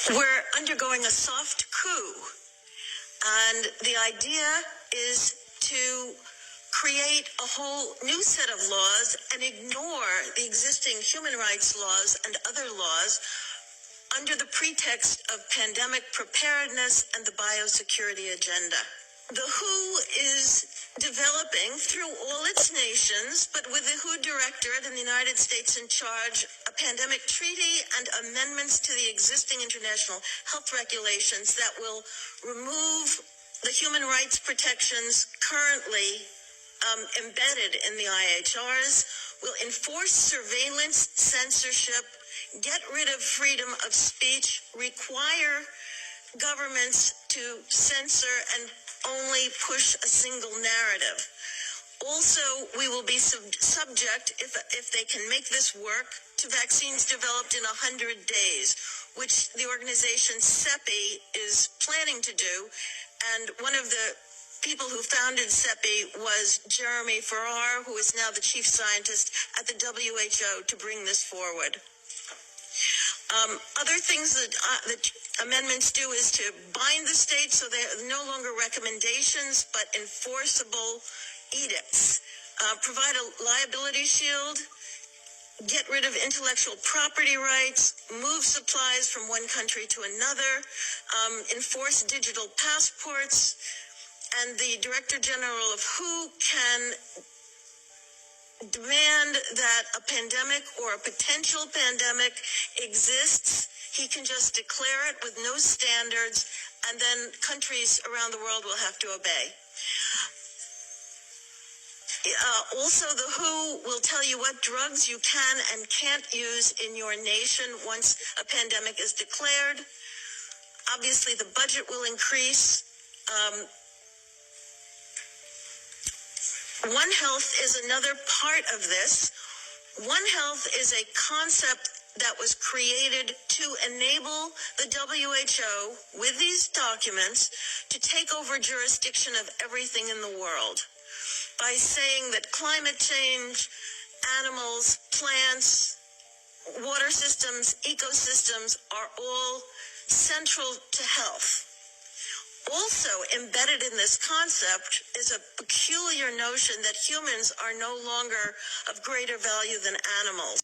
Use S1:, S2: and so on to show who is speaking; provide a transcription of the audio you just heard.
S1: We're undergoing a soft coup, and the idea is to create a whole new set of laws and ignore the existing human rights laws and other laws under the pretext of pandemic preparedness and the biosecurity agenda. The WHO is developing through all its nations, but with the WHO Directorate in the United States in charge, a pandemic treaty and amendments to the existing international health regulations that will remove the human rights protections currently embedded in the IHRs, will enforce surveillance, censorship, get rid of freedom of speech, require governments to censor and only push a single narrative. Also, we will be subject, if they can make this work, to vaccines developed in 100 days, which the organization CEPI is planning to do. And one of the people who founded CEPI was Jeremy Farrar, who is now the chief scientist at the WHO, to bring this forward. Other things that amendments do is to bind the states so they're no longer recommendations but enforceable edicts, provide a liability shield, get rid of intellectual property rights, move supplies from one country to another, enforce digital passports, and the Director General of WHO can demand that a pandemic or a potential pandemic exists. He can just declare it with no standards, and then countries around the world will have to obey. Also, the WHO will tell you what drugs you can and can't use in your nation once a pandemic is declared. Obviously, the budget will increase. One Health is another part of this. One Health is a concept that was created to enable the WHO, with these documents, to take over jurisdiction of everything in the world by saying that climate change, animals, plants, water systems, ecosystems are all central to health. Also embedded in this concept is a peculiar notion that humans are no longer of greater value than animals.